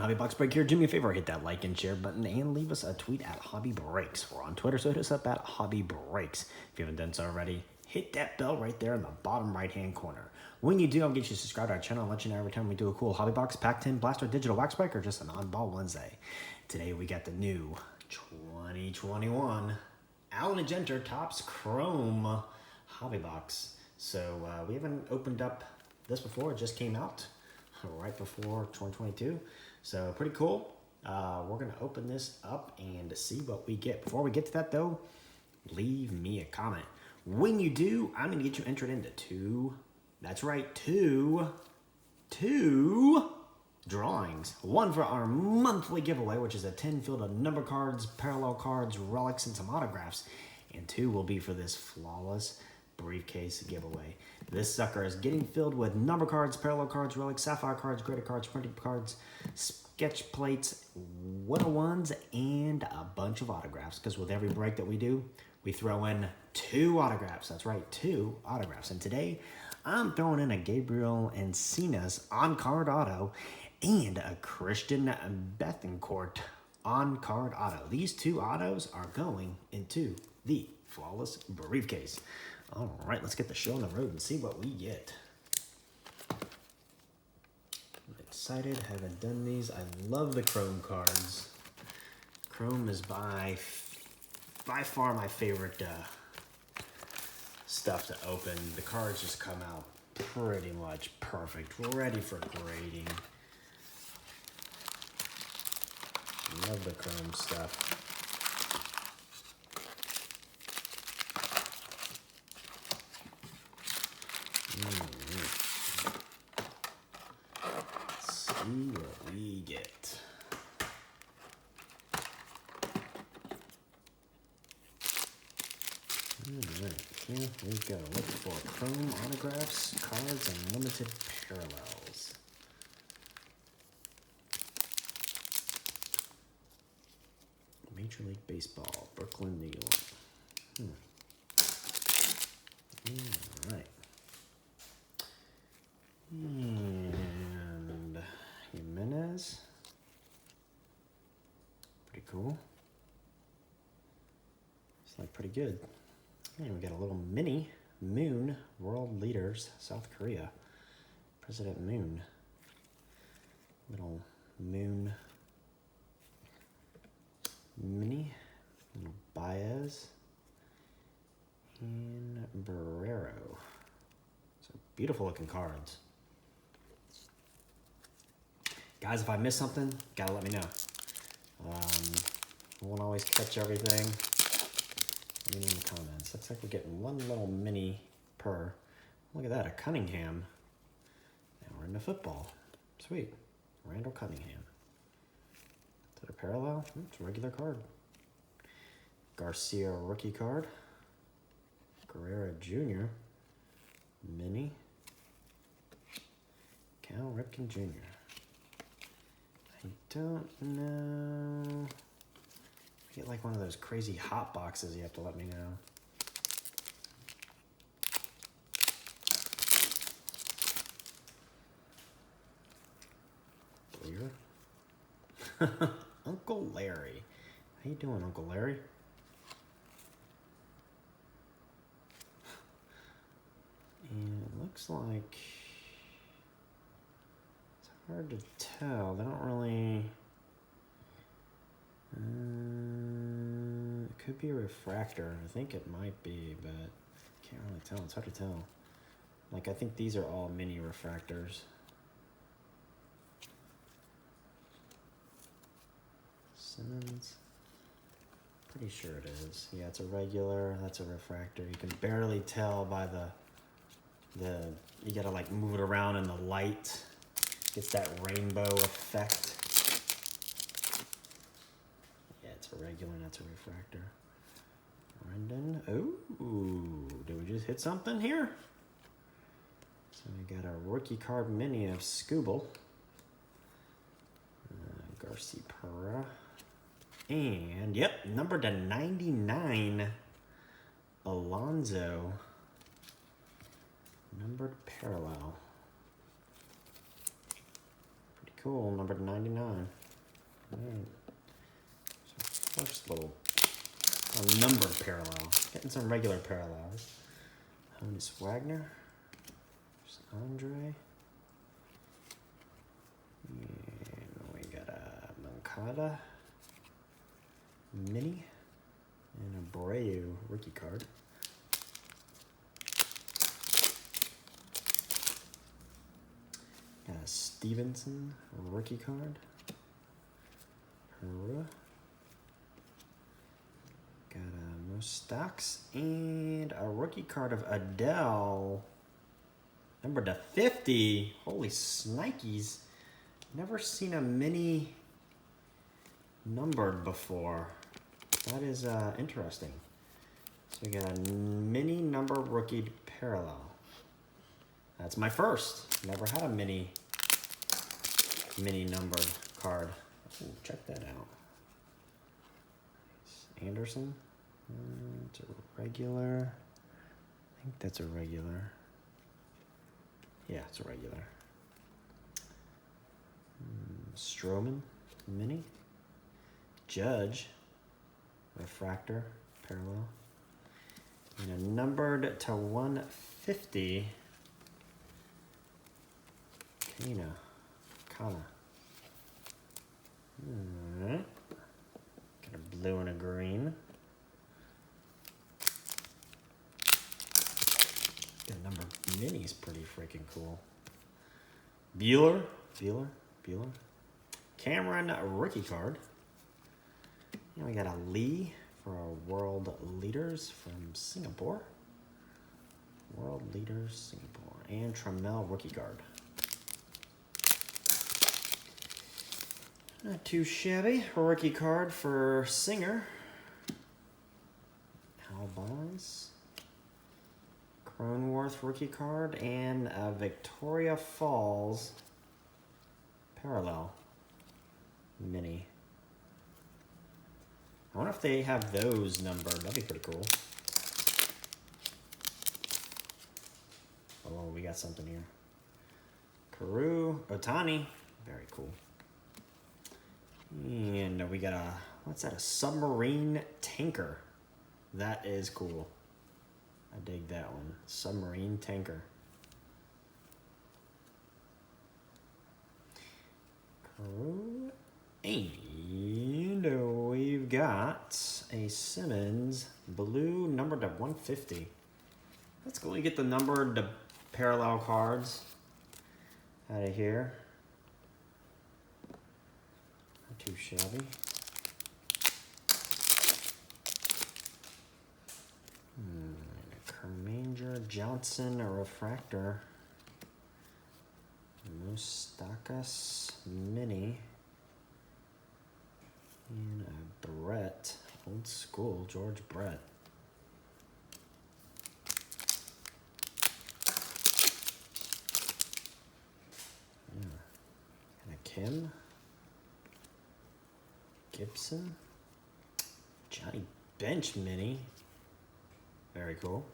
Hobby Box Break here. Do me a favor, hit that like and share button and leave us a tweet at Hobby Breaks. We're on Twitter, so hit us up at Hobby Breaks. If you haven't done so already, hit that bell right there in the bottom right-hand corner. When you do, I'll get you subscribed to our channel and let you know every time we do a cool Hobby Box, Pack-10, Blaster, Digital Wax Break, or just an on-ball Wednesday. Today we got the new 2021 Allen & Ginter Topps Chrome Hobby Box. So we haven't opened up this before. It just came out right before 2022. So pretty cool. We're going to open this up and see what we get. Before we get to that though, leave me a comment. When you do, I'm going to get you entered into two drawings. One for our monthly giveaway, which is a 10 filled of number cards, parallel cards, relics, and some autographs. And two will be for this flawless briefcase giveaway. This sucker is getting filled with number cards, parallel cards, relics, sapphire cards, graded cards, printed cards, sketch plates, 101s, and a bunch of autographs. Because with every break that we do, we throw in 2 autographs. That's right, 2 autographs. And today, I'm throwing in a Gabriel Encinas on-card auto and a Christian Bethencourt on-card auto. These 2 autos are going into the flawless briefcase. All right, let's get the show on the road and see what we get. I'm excited, haven't done these. I love the Chrome cards. Chrome is by far my favorite stuff to open. The cards just come out pretty much perfect, ready for grading. Love the Chrome stuff. Let's see what we get. Alright, here we go. Look for Chrome autographs, cards, and limited parallels. Major League Baseball, Brooklyn, New York. Alright. And Jimenez. Pretty cool. It's like pretty good. And we got a little mini Moon World Leaders, South Korea. President Moon. Little Moon mini. Little Baez. And Barrero. So beautiful looking cards. Guys, if I miss something, gotta let me know. I won't always catch everything. Let me know in the comments. Looks like we're getting one little mini per. Look at that, a Cunningham. Now we're into football. Sweet. Randall Cunningham. Is that a parallel? It's a regular card. Garcia rookie card. Guerrero Jr. Mini. Cal Ripken Jr. I don't know. I get like one of those crazy hot boxes, you have to let me know. Clear. Uncle Larry. How you doing, Uncle Larry? And it looks like it's hard to tell. They don't really. It could be a refractor. I think it might be, but can't really tell. It's hard to tell. Like, I think these are all mini refractors. Simmons. Pretty sure it is. Yeah, it's a regular. That's a refractor. You can barely tell by the you gotta like move it around in the light. Gets that rainbow effect. Yeah, it's a regular, that's a refractor. Rendon. Oh, did we just hit something here? So we got a rookie card mini of Scooble. Garcia Perra. And, yep, number to 99, Alonso. Numbered parallel. Pretty cool, number 99. All right. So first little numbered parallel. Getting some regular parallels. Honus Wagner. There's Andre. And we got a Moncada Mini and a Abreu rookie card. Got a Stevenson rookie card. Herrera. Got a Moustakas and a rookie card of Adele. Number to 50. Holy snikes. Never seen a mini numbered before. That is interesting. So we got a mini number rookie parallel. That's my first. Never had a mini numbered card. Ooh, check that out. Anderson. It's a regular. I think that's a regular. Yeah, it's a regular. Stroman, mini. Judge, refractor, parallel. And a numbered to 150. Kana. Alright. Got a blue and a green. Got a number of minis, pretty freaking cool. Bueller. Cameron, rookie card. And we got a Lee for our world leaders from Singapore. World leaders, Singapore. And Trammell, rookie card. Not too shabby. A rookie card for Singer. Albons. Cronenworth rookie card. And a Victoria Falls parallel mini. I wonder if they have those numbered. That'd be pretty cool. Oh, we got something here. Karu Otani. Very cool. And we got a, what's that? A submarine tanker. That is cool. I dig that one. Submarine tanker. And we've got a Simmons blue numbered to 150. That's cool. You get the numbered parallel cards out of here. Not too shabby. Kermanger Johnson, a refractor. Moustakas mini. And a Brett, old school, George Brett. Yeah. And a Kim. Gibson. Johnny Bench mini. Very cool.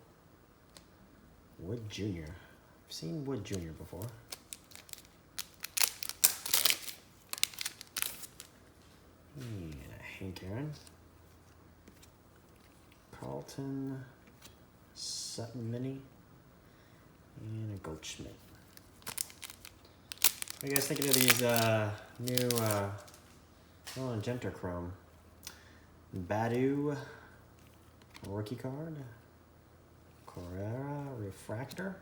Wood Jr. I've seen Wood Jr. before. And a Hank Aaron. Carlton. Sutton mini. And a Goldschmidt. What are you guys thinking of these new Ginter Chrome? Badu rookie card. Correa refractor.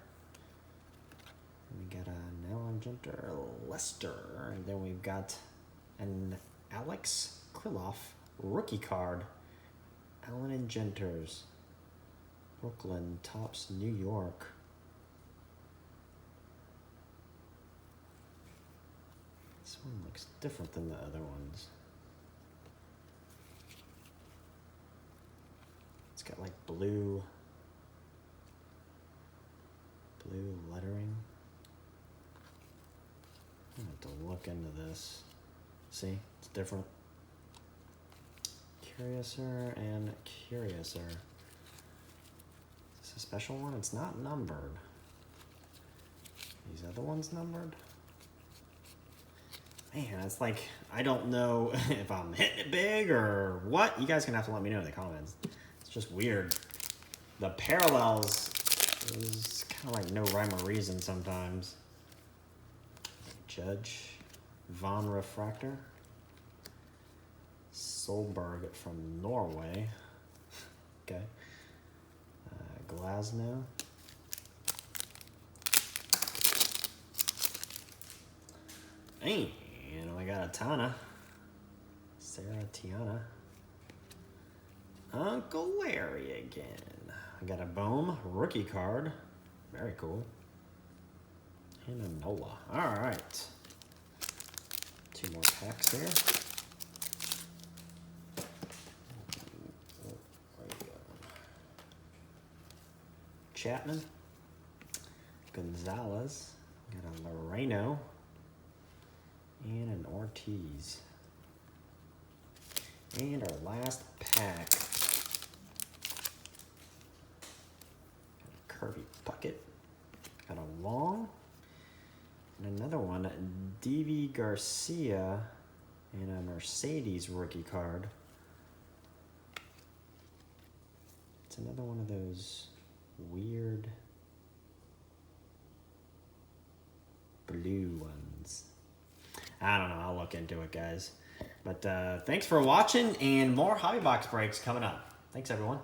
And we got a Nolan Ginter Lester. And then we've got an Alex Kriloff rookie card. Allen and Genters. Brooklyn Tops New York. This one looks different than the other ones. It's got like blue lettering. I have to look into this. See, it's different. Curiouser and Curiouser. Is this a special one? It's not numbered. These other ones numbered? Man, it's like, I don't know if I'm hitting it big or what. You guys can have to let me know in the comments. It's just weird. The parallels is kind of like no rhyme or reason sometimes. Judge. Von Refractor. Solberg from Norway. Okay. Glasnow. And we got a Tana. Sarah Tiana. Uncle Larry again. I got a Bohm rookie card. Very cool. And a Nola. All right. 2 more packs here. Chapman. Gonzalez. Got a Moreno. And an Ortiz. And our last pack. Got a Kirby Puckett. Got a Long. And another one, D.V. Garcia. And a Mercedes rookie card. It's another one of those weird blue ones. I don't know. I'll look into it, guys. But thanks for watching, and more Hobby Box breaks coming up. Thanks, everyone.